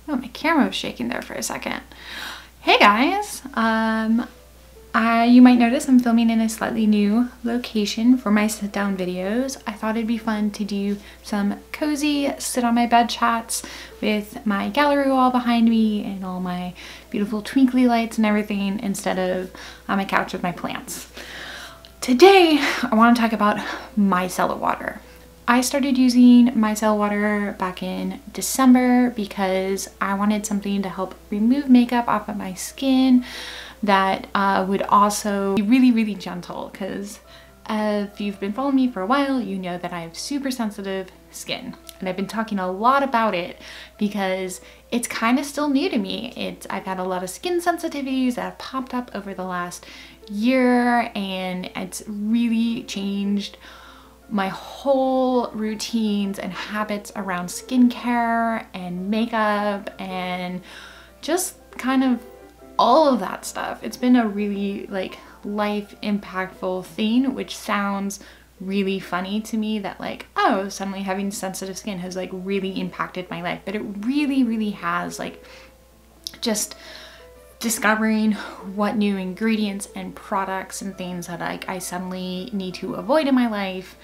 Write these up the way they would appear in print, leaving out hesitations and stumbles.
Oh, my camera was shaking there for a second. Hey guys, you might notice I'm filming in a slightly new location for my sit down videos. I thought it'd be fun to do some cozy sit on my bed chats with my gallery wall behind me and all my beautiful twinkly lights and everything instead of on my couch with my plants. Today, I want to talk about micellar water. I started using micellar water back in December because I wanted something to help remove makeup off of my skin that would also be really, really gentle, because if you've been following me for a while, you know that I have super sensitive skin. And I've been talking a lot about it because it's kind of still new to me. I've had a lot of skin sensitivities that have popped up over the last year, and it's really changed my whole routines and habits around skincare and makeup and just kind of all of that stuff. It's been a really like life impactful thing, which sounds really funny to me that like, oh, suddenly having sensitive skin has like really impacted my life, but it really, really has. Like, just discovering what new ingredients and products and things that I suddenly need to avoid in my life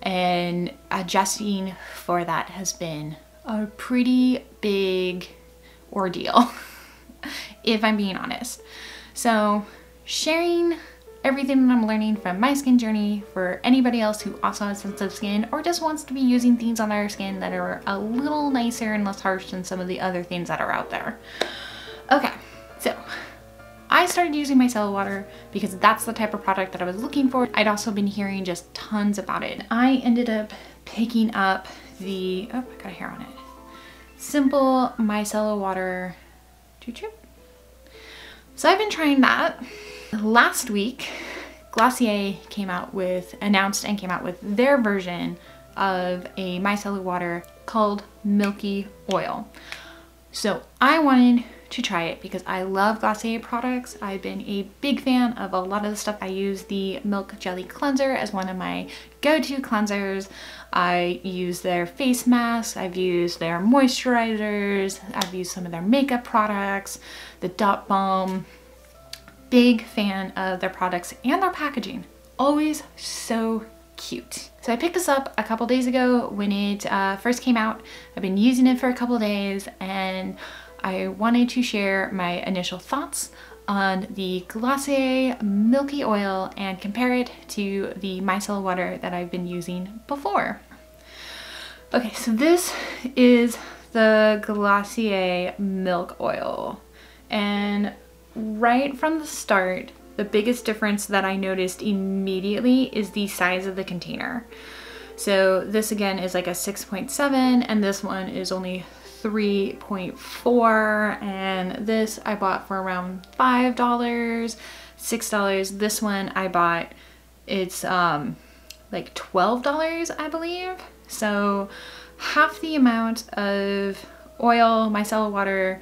and adjusting for that has been a pretty big ordeal, if I'm being honest. So sharing everything that I'm learning from my skin journey for anybody else who also has sensitive skin or just wants to be using things on their skin that are a little nicer and less harsh than some of the other things that are out there. Okay. So I started using micellar water because that's the type of product that I was looking for. I'd also been hearing just tons about it. I ended up picking up the, oh, I got a hair on it, simple micellar water choo-choo. So I've been trying that. Last week, Glossier announced and came out with their version of a micellar water called Milky Oil. So I wanted to try it because I love Glossier products. I've been a big fan of a lot of the stuff. I use the Milk Jelly Cleanser as one of my go-to cleansers. I use their face masks, I've used their moisturizers, I've used some of their makeup products, the Dot Balm. Big fan of their products and their packaging. Always so cute. So I picked this up a couple days ago when it first came out. I've been using it for a couple days and I wanted to share my initial thoughts on the Glossier Milky Oil and compare it to the micellar water that I've been using before. Okay, so this is the Glossier Milk Oil, and right from the start, the biggest difference that I noticed immediately is the size of the container. So this again is like a 6.7 and this one is only 3.4, and this I bought for around $5, $6. This one I bought, it's like $12, I believe. So half the amount of oil, micellar water,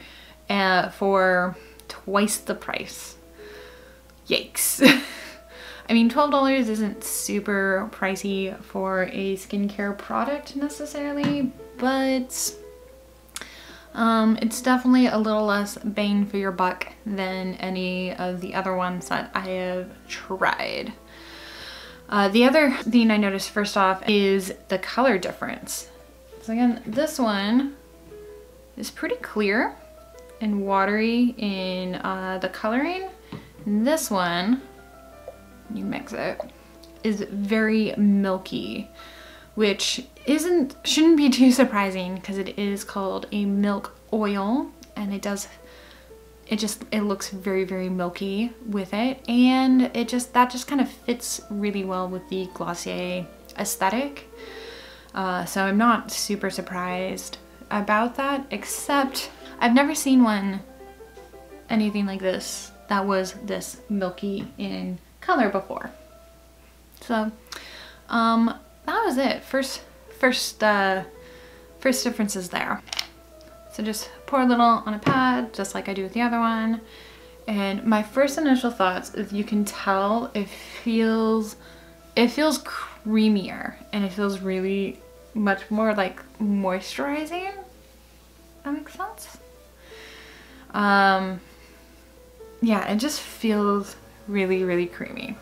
for twice the price. Yikes. I mean, $12 isn't super pricey for a skincare product necessarily, but it's definitely a little less bang for your buck than any of the other ones that I have tried. The other thing I noticed first off is the color difference. So again, this one is pretty clear and watery in the coloring. And this one, you mix it, is very milky, which shouldn't be too surprising because it is called a milk oil, and it looks very, very milky with it, and that just kind of fits really well with the Glossier aesthetic. So I'm not super surprised about that, except I've never seen anything like this that was this milky in color before. So that was it. First differences there. So just pour a little on a pad, just like I do with the other one. And my first initial thoughts is you can tell it feels creamier, and it feels really much more like moisturizing. That makes sense? Yeah, it just feels really, really creamy.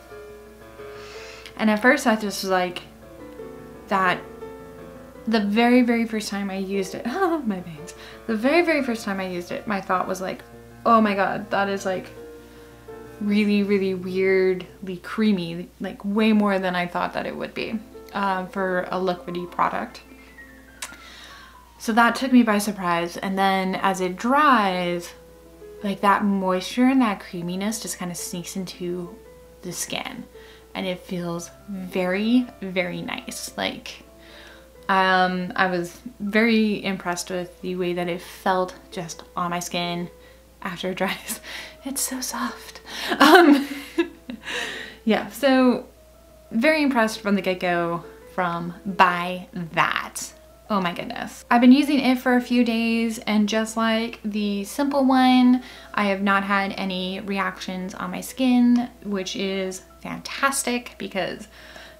And at first I just was like, that the very, very first time I used it, oh my veins, the very, very first time I used it, my thought was like, oh my god, that is like really, really weirdly creamy, like way more than I thought that it would be for a liquidy product. So that took me by surprise. And then as it dries, like that moisture and that creaminess just kind of sneaks into the skin, and it feels very, very nice. Like I was very impressed with the way that it felt just on my skin after it dries. It's so soft. Yeah, so very impressed from the get-go by that. Oh my goodness. I've been using it for a few days, and just like the simple one, I have not had any reactions on my skin, which is fantastic, because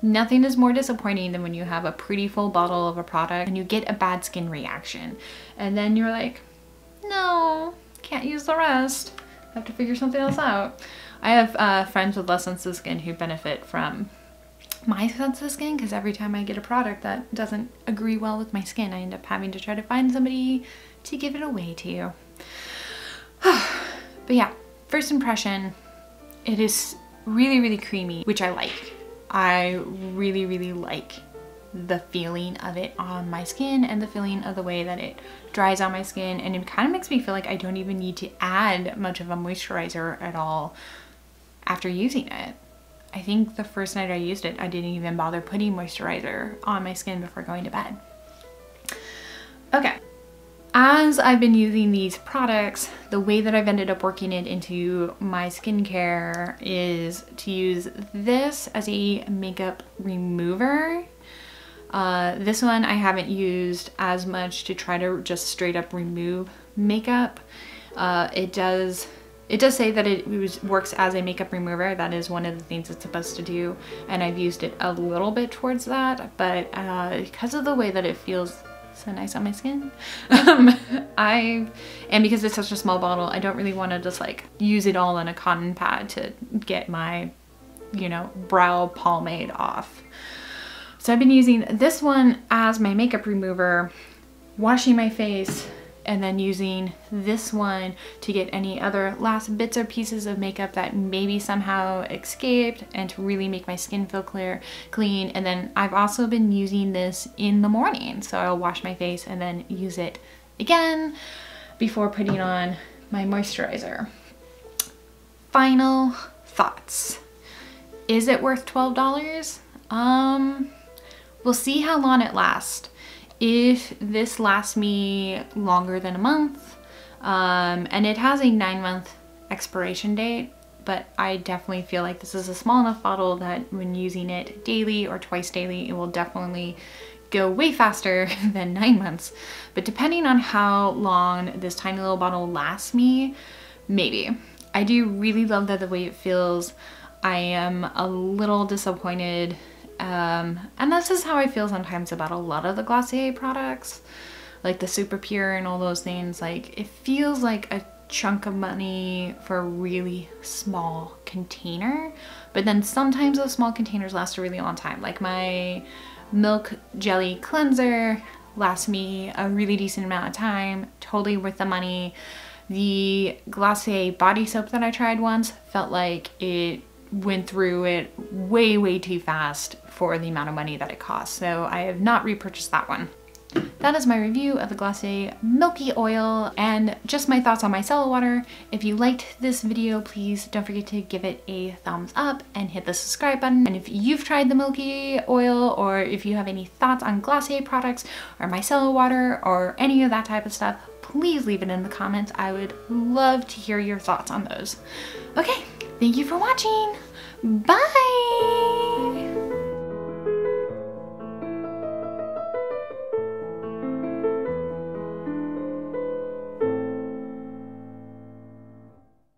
nothing is more disappointing than when you have a pretty full bottle of a product and you get a bad skin reaction. And then you're like, no, can't use the rest. I have to figure something else out. I have friends with less sensitive skin who benefit from my sensitive skin, because every time I get a product that doesn't agree well with my skin, I end up having to try to find somebody to give it away to. But yeah, first impression, it is really, really creamy, which I like. I really, really like the feeling of it on my skin and the feeling of the way that it dries on my skin, and it kind of makes me feel like I don't even need to add much of a moisturizer at all after using it. I think the first night I used it, I didn't even bother putting moisturizer on my skin before going to bed. Okay, as I've been using these products, the way that I've ended up working it into my skincare is to use this as a makeup remover. This one I haven't used as much to try to just straight up remove makeup. It does say that it works as a makeup remover. That is one of the things it's supposed to do, and I've used it a little bit towards that, but because of the way that it feels so nice on my skin, and because it's such a small bottle, I don't really want to just like use it all on a cotton pad to get my, you know, brow pomade off. So I've been using this one as my makeup remover, washing my face, and then using this one to get any other last bits or pieces of makeup that maybe somehow escaped, and to really make my skin feel clean. And then I've also been using this in the morning, so I'll wash my face and then use it again before putting on my moisturizer. Final thoughts. Is it worth $12? We'll see how long it lasts. If this lasts me longer than a month, and it has a 9-month expiration date, but I definitely feel like this is a small enough bottle that when using it daily or twice daily, it will definitely go way faster than 9 months. But depending on how long this tiny little bottle lasts me, maybe. I do really love the way it feels. I am a little disappointed, and this is how I feel sometimes about a lot of the Glossier products, like the Super Pure and all those things. Like, it feels like a chunk of money for a really small container, but then sometimes those small containers last a really long time. Like my Milk Jelly Cleanser lasts me a really decent amount of time, totally worth the money. The Glossier body soap that I tried once felt like it went through it way, way too fast for the amount of money that it cost. So I have not repurchased that one. That is my review of the Glossier Milky Oil and just my thoughts on micellar water. If you liked this video, please don't forget to give it a thumbs up and hit the subscribe button. And if you've tried the Milky Oil, or if you have any thoughts on Glossier products or micellar water or any of that type of stuff, please leave it in the comments. I would love to hear your thoughts on those. Okay, thank you for watching. Bye!